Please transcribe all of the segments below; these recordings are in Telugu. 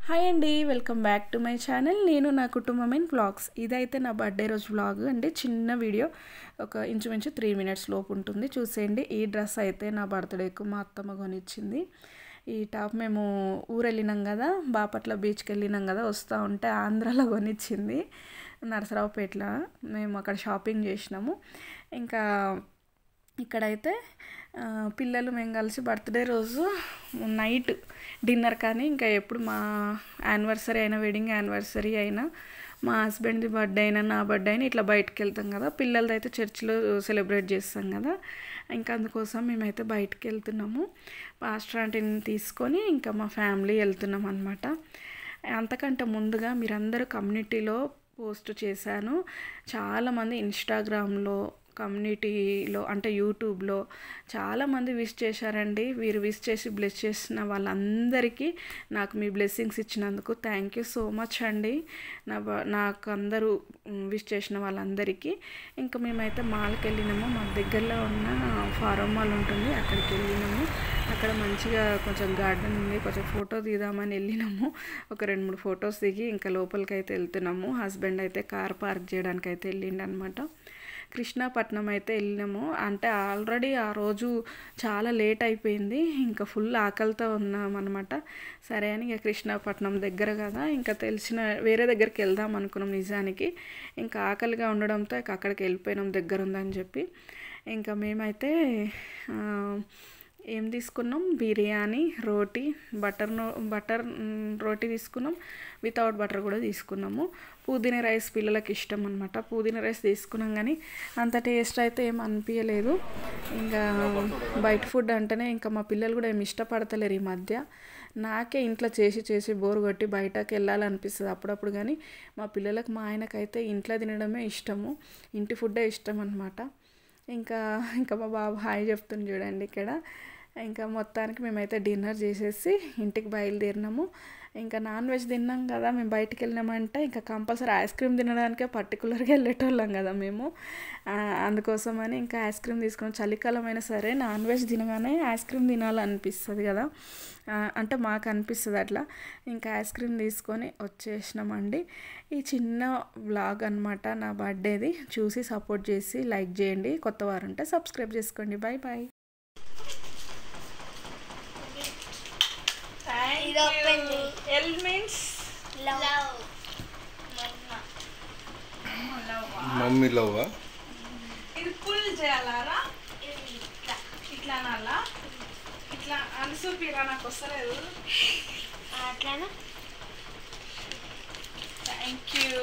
హాయ్ అండి, welcome back to my channel. నేను నా కుటుంబం ఇన్ వ్లాగ్స్. ఇదైతే నా బర్త్డే రోజు వ్లాగ్ అండి. చిన్న వీడియో, ఒక ఇంచుమించు 3 minutes లోపు ఉంటుంది, చూసేయండి. ఈ డ్రెస్ అయితే నా బర్త్డేకు మా అత్తమ్మ కొనిచ్చింది. ఈ టాప్ మేము ఊరు వెళ్ళినాం కదా, బాపట్ల బీచ్కి వెళ్ళినాం కదా, వస్తూ ఉంటే ఆంధ్రాలో కొనిచ్చింది. నరసరావుపేటలో మేము అక్కడ షాపింగ్ చేసినాము. ఇంకా ఇక్కడైతే పిల్లలు మేము కలిసి బర్త్డే రోజు నైట్ డిన్నర్ కానీ ఇంకా ఎప్పుడు మా యానివర్సరీ అయినా, వెడ్డింగ్ యానివర్సరీ అయినా, మా హస్బెండ్ది బర్త్డే అయినా, నా బర్త్డే అయినా ఇట్లా బయటకు వెళ్తాం కదా. పిల్లలది అయితే చర్చిలో సెలబ్రేట్ చేస్తాం కదా, ఇంకా అందుకోసం మేమైతే బయటకు వెళ్తున్నాము. పాస్టర్ ఆంటీని తీసుకొని ఇంకా మా ఫ్యామిలీ వెళ్తున్నాం అనమాట. అంతకంటే ముందుగా మీరందరూ కమ్యూనిటీలో పోస్ట్ చేశాను. చాలామంది ఇన్స్టాగ్రామ్లో, కమ్యూనిటీలో అంటే యూట్యూబ్లో చాలామంది విష్ చేశారండి. వీరు విష్ చేసి బ్లెస్ చేసిన వాళ్ళందరికీ నాకు మీ బ్లెస్సింగ్స్ ఇచ్చినందుకు థ్యాంక్ యూ సో మచ్ అండి. నాకు అందరూ విష్ చేసిన వాళ్ళందరికీ. ఇంకా మేమైతే మాల్కి వెళ్ళినాము. మా దగ్గరలో ఉన్న ఫారం మాల్ ఉంటుంది, అక్కడికి వెళ్ళినాము. అక్కడ మంచిగా కొంచెం గార్డెన్ ఉంది, కొంచెం ఫోటో తీద్దామని వెళ్ళినాము. ఒక 2-3 ఫొటోస్ దిగి ఇంకా లోపలికి అయితే వెళ్తున్నాము. హస్బెండ్ అయితే కార్ పార్క్ చేయడానికి అయితే వెళ్ళిండు అనమాట. కృష్ణాపట్నం అయితే వెళ్ళినాము. అంటే ఆల్రెడీ ఆ రోజు చాలా లేట్ అయిపోయింది, ఇంకా ఫుల్ ఆకలితో ఉన్నాం అనమాట. సరే అని ఇక కృష్ణాపట్నం దగ్గర కదా, ఇంకా తెలిసిన వేరే దగ్గరికి వెళ్దాం అనుకున్నాం నిజానికి. ఇంకా ఆకలిగా ఉండడంతో ఇక అక్కడికి వెళ్ళిపోయినాం, దగ్గర ఉందని చెప్పి. ఇంకా మేమైతే ఏం తీసుకున్నాం, బిర్యానీ, రోటీ, బటర్ రోటీ తీసుకున్నాం, వితౌట్ బటర్ కూడా తీసుకున్నాము. పుదీనా రైస్ పిల్లలకి ఇష్టం అనమాట. పుదీనా రైస్ తీసుకున్నాం కానీ అంత టేస్ట్ అయితే ఏం అనిపించలేదు. ఇంకా బయట ఫుడ్ అంటేనే ఇంకా మా పిల్లలు కూడా ఏమి ఇష్టపడతలేరు ఈ మధ్య. నాకే ఇంట్లో చేసి బోరు కొట్టి బయటకు వెళ్ళాలనిపిస్తుంది అప్పుడప్పుడు. కానీ మా పిల్లలకు, మా ఆయనకైతే ఇంట్లో తినడమే ఇష్టము, ఇంటి ఫుడ్డే ఇష్టం అనమాట. ఇంకా మా బాబు హాయ్ చెప్తుంది చూడండి ఇక్కడ. ఇంకా మొత్తానికి మేమైతే డిన్నర్ చేసేసి ఇంటికి బయలుదేరినాము. ఇంకా నాన్ వెజ్ తిన్నాం కదా, మేము బయటికి వెళ్ళినామంటే ఇంకా కంపల్సరీ ఐస్ క్రీమ్ తినడానికే పర్టికులర్గా వెళ్ళేటోళ్ళం కదా మేము. అందుకోసమని ఇంకా ఐస్ క్రీమ్ తీసుకున్నాం. చలికాలం అయినా సరే నాన్ వెజ్ తినగానే ఐస్ క్రీమ్ తినాలనిపిస్తుంది కదా, అంటే మాకు అనిపిస్తుంది అట్లా. ఇంకా ఐస్ క్రీమ్ తీసుకొని వచ్చేసినామండి. ఈ చిన్న వ్లాగ్ అనమాట నా బర్త్డేది. చూసి సపోర్ట్ చేసి లైక్ చేయండి. కొత్త వారు ఉంటే సబ్స్క్రైబ్ చేసుకోండి. Bye bye. L means love. Mummy love. ఇది పుల్ చేయాలారా, ఇట్లా అనాలా, ఇట్లా అని చూపిరా, నాకు వస్తలేదు అట్లానా. Thank you.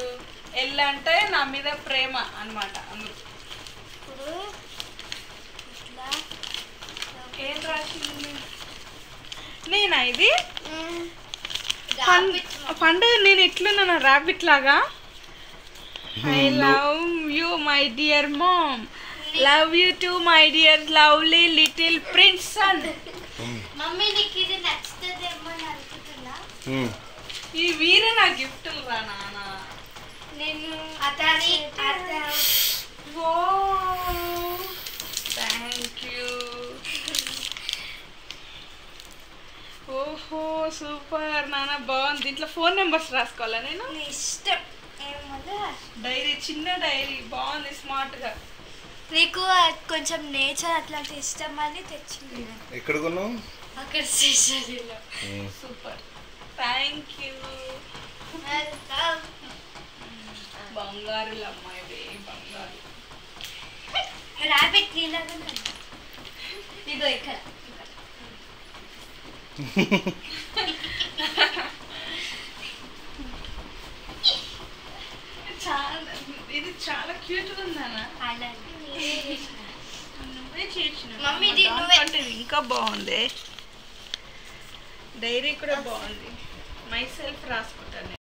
ఎల్ అంటే నా మీద ప్రేమ అనమాట. అందుకు ఇప్పుడు ఇట్లా ఏం రాసింది నేనా ఇది పండు. నేను ఇట్లున్నాను ర్యాబిట్ లాగా. I love you my dear mom, love you too my dear lovely little prince son. Mummy నీకు ఇది నచ్చుతుందేమో అని అనుకుంటున్నా. ఈ వీరే నా గిఫ్ట్లు రా నాన్న. నేను అతని ఓ థ్యాంక్ యూ. ఓహో సూపర్ నాన్న, బాగుంది. దీంట్లో ఫోన్ నెంబర్స్ రాసుకోవాలా నేను? ఇష్టం ఏమో డైరీ, చిన్న డైరీ, బాగుంది స్మార్ట్గా. నీకు కొంచెం నేచర్ అట్లాంటి ఇష్టం అని తెచ్చింది. ఎక్కడ కొన్నావు? అక్కడ స్టేషనరీలో. Super, thank you. బంగారులు అమ్మాయి, బంగారు. ర్యాబిట్ నీలాగా ఇగో ఇక్కడ. ఇది చాలా క్యూట్ ఉందన్న. నువ్వే చేసిన మమ్మీ, అంటే ఇంకా బాగుంది. డైరీ కూడా బాగుంది. మై సెల్ఫ్ రాసుకుంటాను.